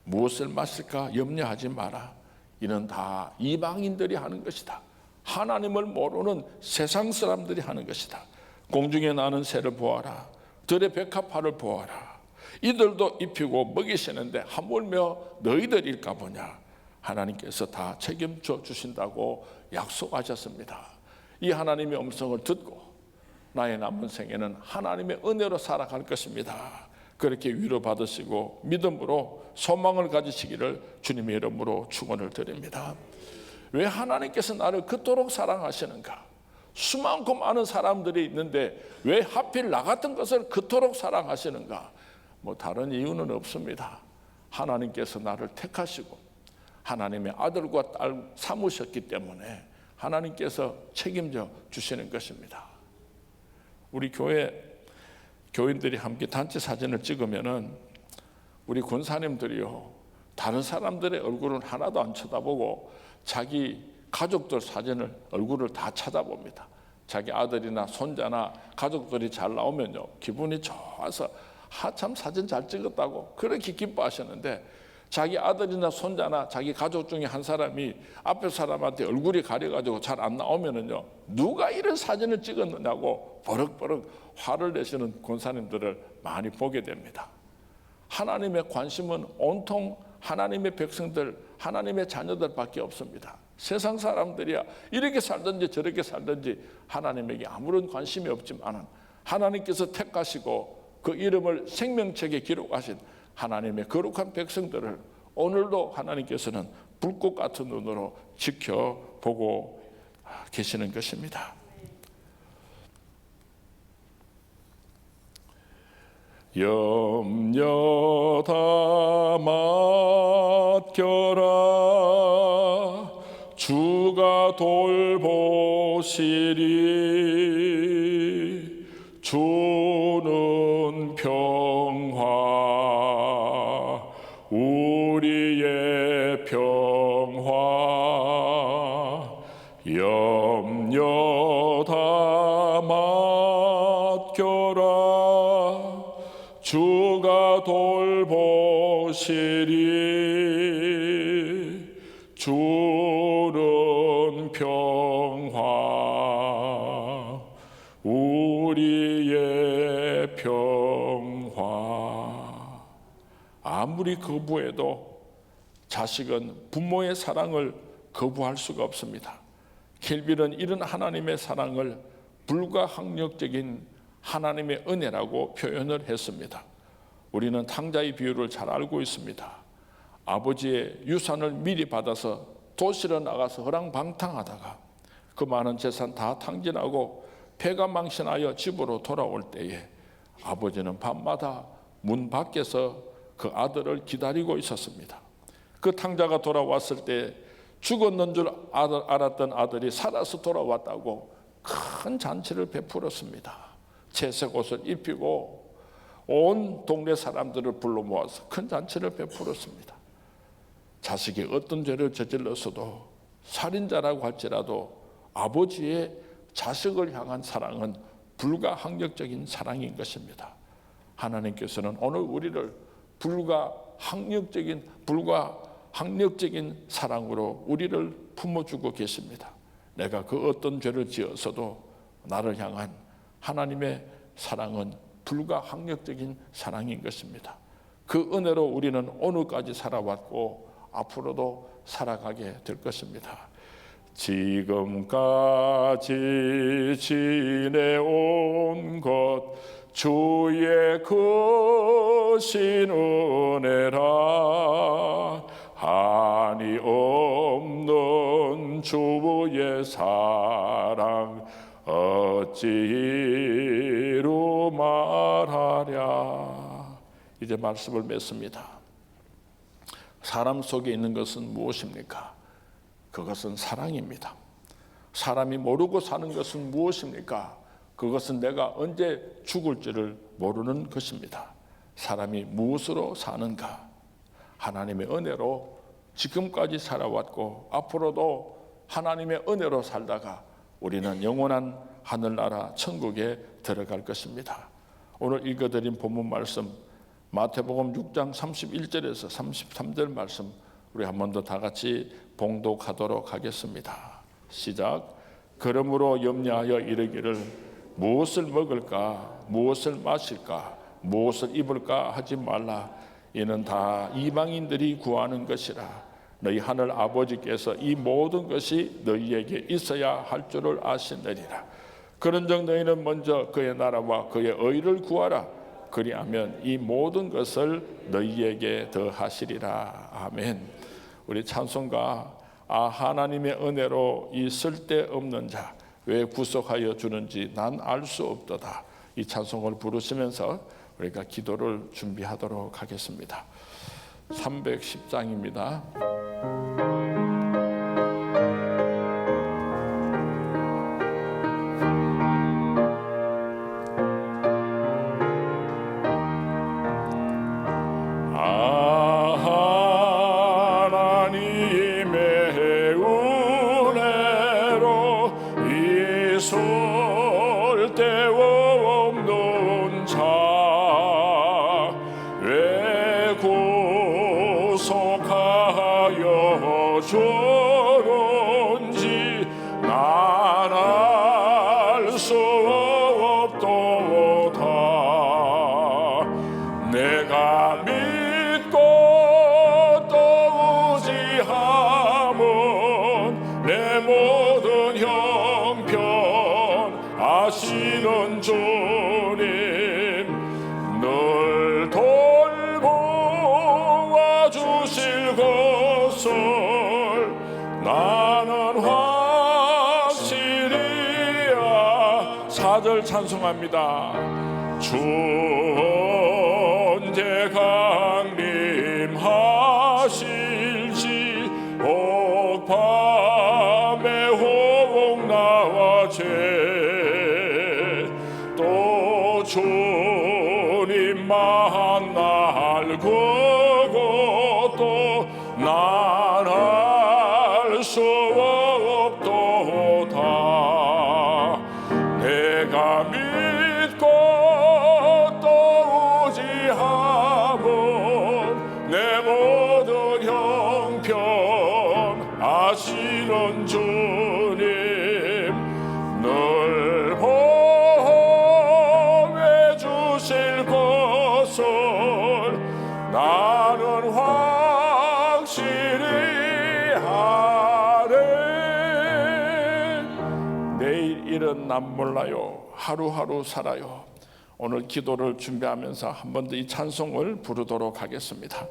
무엇을 마실까? 염려하지 마라. 이는 다 이방인들이 하는 것이다. 하나님을 모르는 세상 사람들이 하는 것이다. 공중에 나는 새를 보아라. 들의 백합화를 보아라. 이들도 입히고 먹이시는데 하물며 너희들일까 보냐. 하나님께서 다 책임져 주신다고 약속하셨습니다. 이 하나님의 음성을 듣고 나의 남은 생에는 하나님의 은혜로 살아갈 것입니다. 그렇게 위로받으시고 믿음으로 소망을 가지시기를 주님의 이름으로 축원을 드립니다. 왜 하나님께서 나를 그토록 사랑하시는가? 수많고 많은 사람들이 있는데 왜 하필 나 같은 것을 그토록 사랑하시는가? 뭐 다른 이유는 없습니다. 하나님께서 나를 택하시고 하나님의 아들과 딸 삼으셨기 때문에 하나님께서 책임져 주시는 것입니다. 우리 교인들이 함께 단체 사진을 찍으면은 우리 권사님들이요, 다른 사람들의 얼굴은 하나도 안 쳐다보고 자기 가족들 사진을 얼굴을 다 쳐다봅니다. 자기 아들이나 손자나 가족들이 잘 나오면요 기분이 좋아서 참 사진 잘 찍었다고 그렇게 기뻐하셨는데, 자기 아들이나 손자나 자기 가족 중에 한 사람이 앞에 사람한테 얼굴이 가려가지고 잘 안 나오면은요 누가 이런 사진을 찍었느냐고 버럭버럭 화를 내시는 권사님들을 많이 보게 됩니다. 하나님의 관심은 온통 하나님의 백성들, 하나님의 자녀들밖에 없습니다. 세상 사람들이야 이렇게 살든지 저렇게 살든지 하나님에게 아무런 관심이 없지만 하나님께서 택하시고 그 이름을 생명책에 기록하신 하나님의 거룩한 백성들을 오늘도 하나님께서는 불꽃 같은 눈으로 지켜보고 계시는 것입니다. 염려 다 맡겨라. 주가 돌보시리. 주는 평화 우리의 평화. 염려 다 맡겨라. 주가 돌보시리. 주는 평화 우리의 평화. 아무리 거부해도 자식은 부모의 사랑을 거부할 수가 없습니다. 켈빌은 이런 하나님의 사랑을 불가항력적인 하나님의 은혜라고 표현을 했습니다. 우리는 탕자의 비유를 잘 알고 있습니다. 아버지의 유산을 미리 받아서 도시로 나가서 허랑방탕하다가 그 많은 재산 다 탕진하고 폐가 망신하여 집으로 돌아올 때에 아버지는 밤마다 문 밖에서 그 아들을 기다리고 있었습니다. 그 탕자가 돌아왔을 때 죽었는 줄 알았던 아들이 살아서 돌아왔다고 큰 잔치를 베풀었습니다. 채색 옷을 입히고 온 동네 사람들을 불러 모아서 큰 잔치를 베풀었습니다. 자식이 어떤 죄를 저질렀어도 살인자라고 할지라도 아버지의 자식을 향한 사랑은 불가항력적인 사랑인 것입니다. 하나님께서는 오늘 우리를 불가항력적인 사랑으로 우리를 품어주고 계십니다. 내가 그 어떤 죄를 지어서도 나를 향한 하나님의 사랑은 불가항력적인 사랑인 것입니다. 그 은혜로 우리는 오늘까지 살아왔고 앞으로도 살아가게 될 것입니다. 지금까지 지내온 것 주의 크신 은혜라. 한이 없는 주의 사랑 어찌 이루 말하랴. 이제 말씀을 맺습니다. 사람 속에 있는 것은 무엇입니까? 그것은 사랑입니다. 사람이 모르고 사는 것은 무엇입니까? 그것은 내가 언제 죽을지를 모르는 것입니다. 사람이 무엇으로 사는가? 하나님의 은혜로 지금까지 살아왔고 앞으로도 하나님의 은혜로 살다가 우리는 영원한 하늘나라 천국에 들어갈 것입니다. 오늘 읽어드린 본문 말씀 마태복음 6장 31절에서 33절 말씀 우리 한 번 더 다 같이 봉독하도록 하겠습니다. 시작. 그러므로 염려하여 이르기를 무엇을 먹을까 무엇을 마실까 무엇을 입을까 하지 말라. 이는 다 이방인들이 구하는 것이라. 너희 하늘 아버지께서 이 모든 것이 너희에게 있어야 할 줄을 아시느니라. 그런즉 너희는 먼저 그의 나라와 그의 의를 구하라. 그리하면 이 모든 것을 너희에게 더하시리라. 아멘. 우리 찬송가 하나님의 은혜로 이 쓸데없는 자 왜 구속하여 주는지 난 알 수 없도다. 이 찬송을 부르시면서 우리가 기도를 준비하도록 하겠습니다. 310장입니다. 저런지 난 알 수 없도다. 내가 믿고 또 의지함은 내 모든 형편 아시는 주님 늘 돌보아 주실 것을 나는 확실히야. 4절 찬송합니다. 주 언제 강림하실지 옥밤에 호복 나와 또 주님 만날 그것도 난 알 수 없도다. 내가 믿고 또 의지함은 내 모든 형편 아시는 주님 늘 보호해 주실 것을 나는 확실히 내일 일은 난 몰라요. 하루하루 살아요. 오늘 기도를 준비하면서 한 번 더 이 찬송을 부르도록 하겠습니다.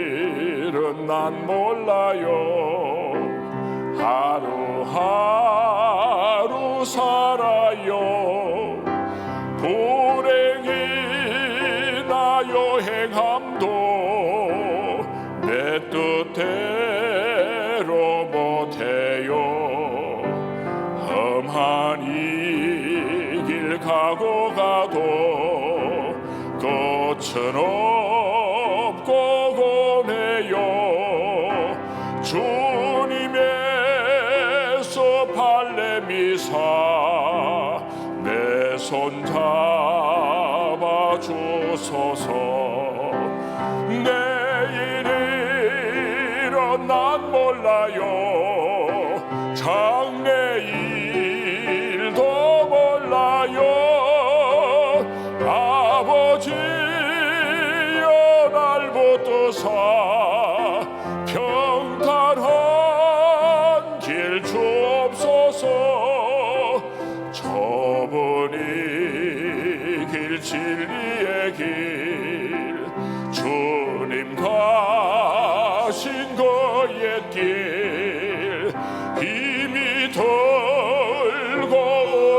내일은 난 몰라요. 하루하루 살아요. 불행이나 여행함도 내 뜻대로 못해요. 험한 이 길 가고 가도 끝은 없고 고네요. 주님에서 발레미사 내 손 잡아주소서. 내일이란 난 몰라요. 장래일도 몰라요. 아버지여 날 붙드사 평탄한 길 주옵소서. 좁은 이 길 진리의 길 주님 가신 그 옛길 힘이 들고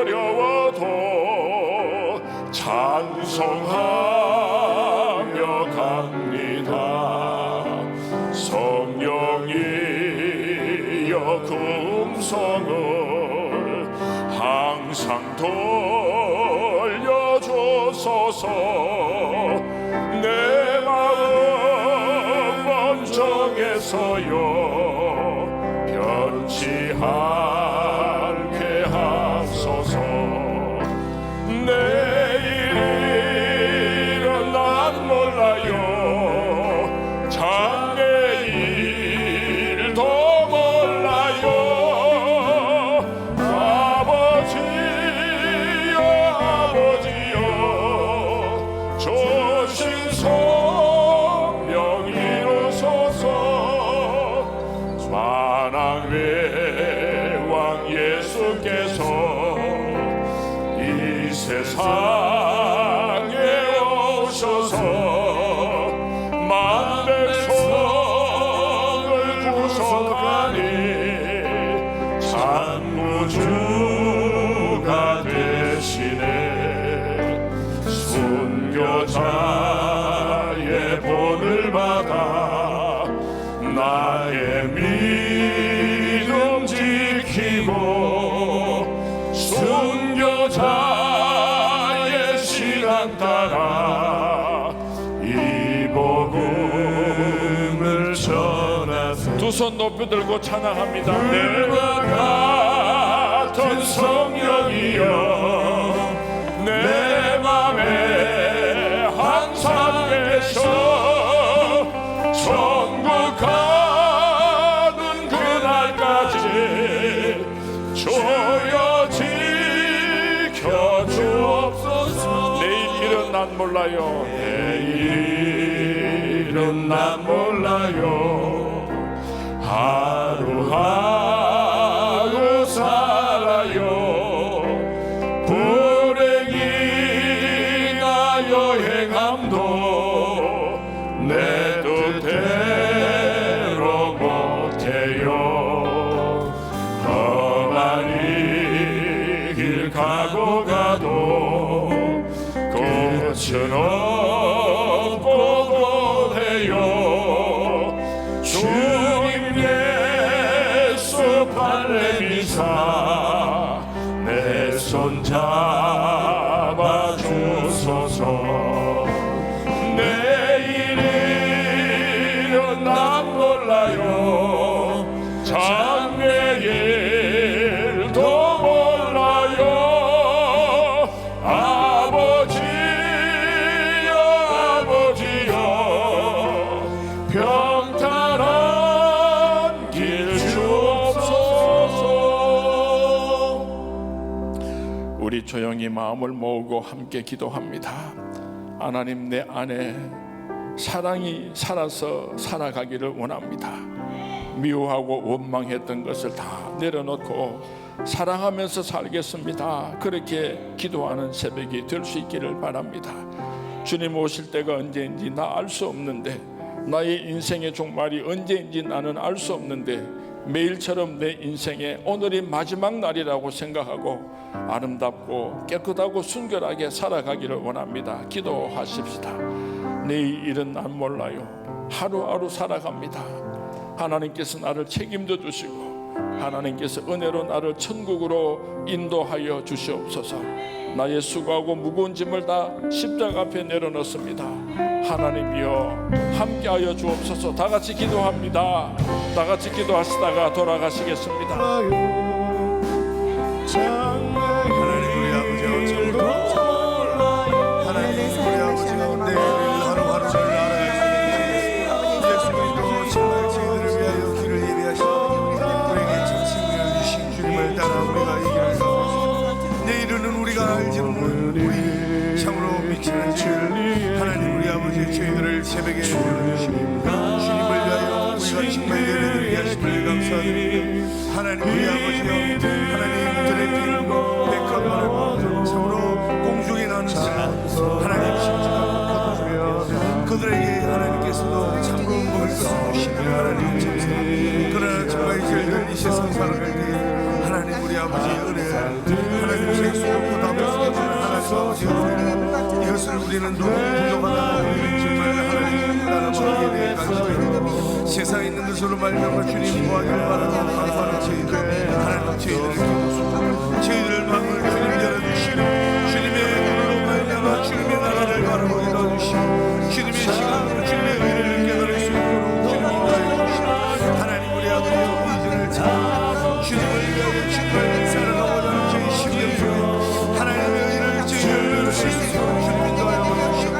어려워도 찬송하며 갑니다. 성령이여 그 음성을 항상 돌려주소서. 내 마음 원정에서요 변치 않게 하소서. 내일은 난 몰라요. 장래일도 몰라요. 아버지여 주신 성령 이루소서. 만왕의 왕 예수께서 이 세상에 오셔서 만백성을 구속하니 창조주가 되시네. 순교자의 본을 받아 나의 믿음 지키고 순교자의 시간 따라 이 복음을 전하세. 두 손 높이 들고 찬양합니다. 물과 같은 성령이여 내 맘에 항상 계셔. 천국 가는 그날까지 주여 지켜주옵소서. 내일은 난 몰라요. 내일은 난 몰라요. 하루하루 살아요. 불행이나 여행함도 내 뜻대로 못해요. 험한 이 길 가고 가도 끝은 없고 해요. 주님 예수 발레미사 내 손 잡아주소서. 내일은 난 몰라요. 장래일도 몰라요. 아버지여 평탄한 길 주옵소서. 우리 조용히 마음을 모으고 함께 기도합니다. 하나님, 내 안에 사랑이 살아서 살아가기를 원합니다. 미워하고 원망했던 것을 다 내려놓고 사랑하면서 살겠습니다. 그렇게 기도하는 새벽이 될 수 있기를 바랍니다. 주님 오실 때가 언제인지 나 알 수 없는데, 나의 인생의 종말이 언제인지 나는 알 수 없는데, 매일처럼 내 인생의 오늘이 마지막 날이라고 생각하고 아름답고 깨끗하고 순결하게 살아가기를 원합니다. 기도하십시다. 내일 일은 난 몰라요. 하루하루 살아갑니다. 하나님께서 나를 책임져 주시고 하나님께서 은혜로 나를 천국으로 인도하여 주시옵소서. 나의 수고하고 무거운 짐을 다 십자가 앞에 내려놓습니다. 하나님이여 함께하여 주옵소서. 다 같이 기도합니다. 다 같이 기도하시다가 돌아가시겠습니다. 하나님 우리 아버지 어쩌고 하나님 우리 아버지 가운데 하루하루를 알아야 예수 그리스도 정말 저희들을 위하여 길을 예비하시고 우리에게 참신을 주신 주님을 따라 우리가 이 길을 가고 내일은 우리가 알지는 모르는 우리 참으로 미치는 죄를 하나님 우리 아버지 저희들을 새벽에 불러주시고 주님을 위하여 우리가 정말 예배를 위하심을 감사드립니다. 하나님 우리 아버지여 하나님 드레핀 백합만을 참으로 공중에 나는 하나님 심지어 그들에게 하나님께서도 참으로 먹을 것을 주시는 하나님 감사합니다. 그러나 정말 저희들 이 세상 살아갈 때 하나님 우리 아버지의 은혜 하나님 생수롭고 담을 수 있는 하나님 아버지여 이것을 우리는 너무 부족하다고 정말 하나님 나라만에 대해 감사합니다. 세상에 있는 것으로 말미암아 주님 구하기를 바라는 감사하는 저희들 하나님 저희들을 기도하소서. 저희들 마음을 주님 열어주시고 주님의 눈으로 말미암아 주님의 나라를 바라보게 해주시고 주님의 시간으로 주님의 의를 깨달을 수 있도록 주님 인도해 주시고 하나님 우리 아버지의 의지를 찾아 주님을 위하여 정말 살아가고자 하는 저희 심령 속에 하나님의 의를 저희를 열어줄 수 있도록 주님 인도하여 주시고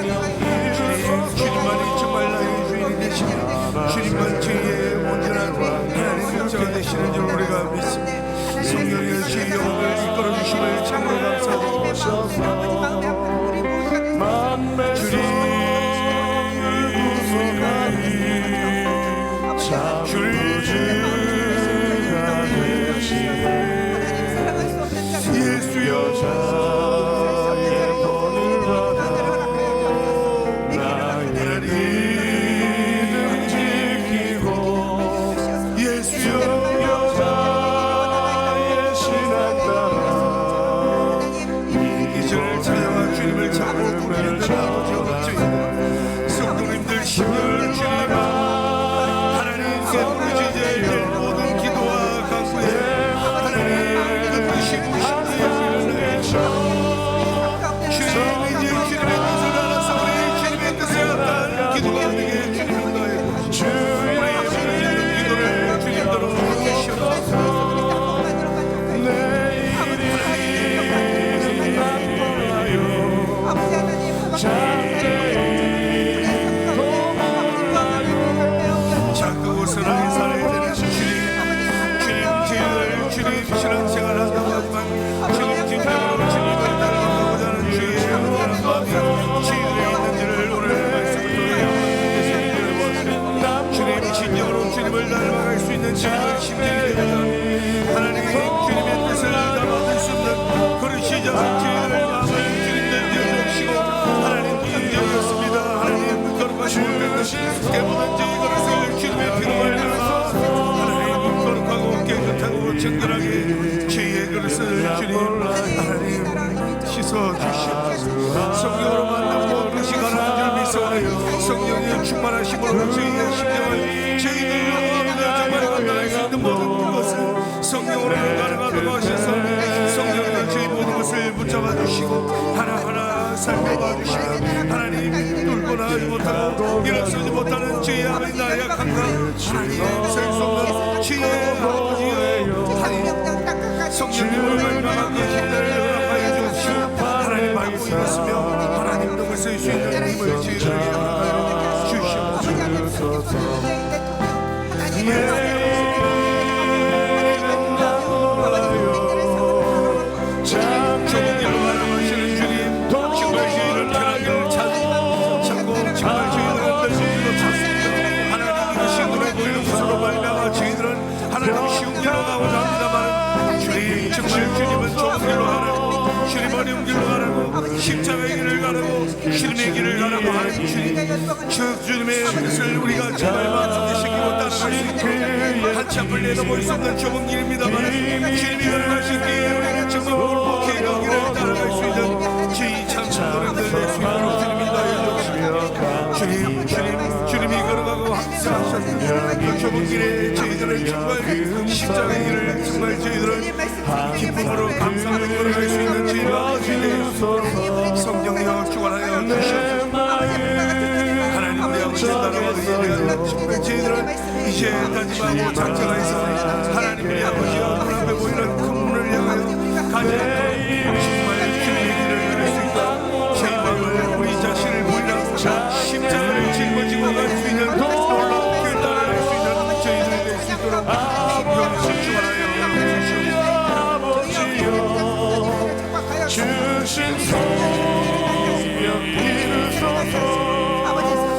주님만이 정말 나의 주인이 되시며 주님만 저희의 온전한 하나님 목자가 되시는 줄 우리가 믿습니다. 성령의 주의 영혼을 이끌어 주심을 참으로 감사드립니다. 예수여 자의 본을 받아 나의 믿음 지키고 예수여 여자의 신앙 따라 이전을 찬양한 주님을 참으로 부르는 아버지 어쩌이는 성도님들 심령을 주님아 하나님께 부르짖을 때 모든 기도와 간구에 하나님 그 뜻이 무신되어 주님이 주님의 뜻을 알아서 우리 주님의 뜻에 따른 기도가 되게 주님을 너의 주의 기도를 주님대로 주시옵소서. 자 그곳은 하게 살아야 되는 주님 저희들 주님 신앙생활 한다고 하지만 주님 진정으로 주님을 따라가고자 하는 주의 온전한 마음이 저희들에 있는지를 오늘 말씀을 통해 주님 진정으로 주님을 닮아갈 수 있는 저희들 심정이 되자 하나님 주님의 뜻을 담아줄 수 있는 그릇이 잡은 저희들의 마음을 주님들 되어주시고 하나님 부정적이었습니다. 하나님 거룩하신 그릇이 깨보는 저희 그릇을 주님의 피로 말미암아 하나님 거룩하고 깨끗하고 정결하게 저희의 그릇을 주님 하나님 씻어주시옵소서. 성령으로 만나고 그릇이 가라앉은 줄 믿사오니 성령의 충만하심으로 저희의 심령을 저희들로 정말 건강할 수 있는 모든 것을 성령으로 가능하다고 하셔서 성령의 저희 모든 것을 붙잡아 주시고 하나하나 살펴봐 주시고 하나님 뚫고 나가지 못하고 일어서지 못하는 저희 아버지 나의 약함과 하나님 설수 없는 저희의 아버지여 하나님 성령님을 말미암아 그 힘들을 허락하여 주시고 하나님 밟고 일었으며 하나님 넘을 수 있는 힘을 저희들에게 허락하여 주시옵소서. 좁은 길로 바라보시는 주님 정말 저희를 편하게 찾고 정말 저희를 어려운 길로 가라고 십자가의 길을 가라고 주님의 길을 가라고 하는 주님의 뜻을 우리가 정말 마음속에 새기고 따라갈 수 있도록 한치 앞을 내다볼 수 없는 좁은 길입니다만 주님이 걸어가신 길 우리는 정말 올바르게 그 길을 따라갈 수 있는 주의 참 성도님들 될 수 있도록 주님이 걸어가고 항상 하셨던 그 좁은 길에 저희들을 정말 십자가의 길을 정말 저희들을 기쁨으로 감사하며 걸어갈 수 있는 저희가 주님 성령이여 주관하여 주시옵소서. 하나님 우리 아버지 나라와 의회하여 정말 저희들은 이제 다짐하고 작정하여서 하나님 우리 아버지여 문 앞에 보이는 큰 문을 향하여 가지도록 정말 주님의 길을 걸을 수 있도록 저희 마음을 우리 자신을 보이라고 십자가를 짊어지고 갈 수 있는 놀랍게 따라갈 수 있는 저희들이 될 수 있도록 성령으로 주관하여 주시옵소서. 주신 성령 이루소서.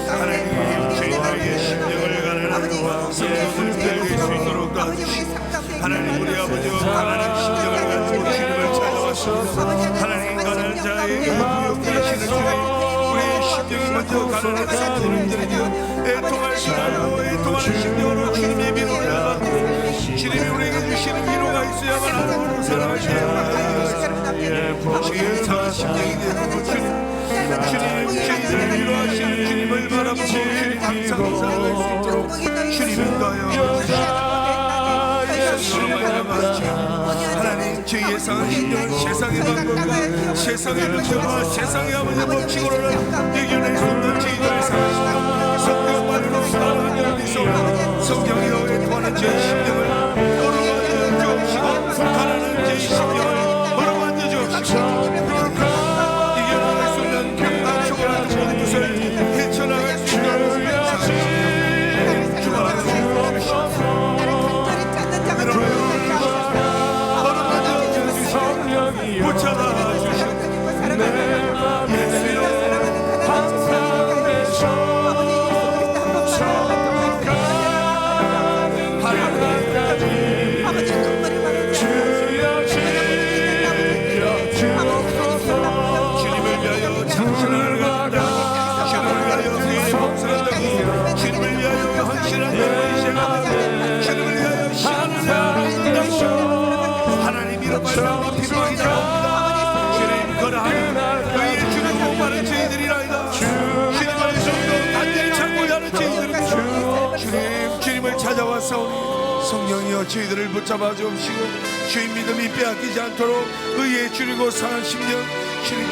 하나님 저희들에게 심령을 가난하고 성령을 배울 수 있도록 도와주시고 하나님 우리 아버지와 가난한 심령을 가지고 주님을 찾아왔습니다. 하나님 가난한 자에게 부욕되시는 주님 우리의 심령이 먼저 가난한 사람들에게 애통할 시간으로 애통하는 심령으로 주님의 위로를 받고 주님이 우리에게 주시는 위로가 있어야만 하나님으로 살아가시는 주의 작은 심령이 되고 주님 저희들을 위로하시는 주님을 바라보고 주님 항상 살아갈 수 있도록 주님을 가여 하나님 저희 예상은 신령은 세상의 방법과 세상의 문제와 세상의 아버지 법칙으로는 이겨낼 수 없는 저희들을 사랑하시며 성경만으로 살아가는 미소 성경이여 애통하는 저희 심령을 걸어만져 주옵시고 가난한 저희 심령을 걸어만져 주옵시고 이겨낼 수 없는 강단 초월한 저희 뜻을 헤쳐나갈 수 있는 주말하는 주옵시고 붙잡아 주시옵소서. 예수여 항상 되셔 하나님까지 주여 지켜주옵소서. 주님을 위하여 참신을 간다. 주님을 위하여 우리의 봉사한다고 주님을 위하여 헌신한다고 이제는 주님을 위하여 시간을 내어놓는다고 하나님 이런 말씀이 필요하기 나옵니다. 주님 거라하는 그의 주는 목마른 저희들이라이다. 주님을 좀더 간절히 찾고자 하는 저희들은 주님을 찾아왔사오니 성령이여 저희들을 붙잡아 주옵시고 주의 믿음이 빼앗기지 않도록 의에 줄이고 상한 심령 주님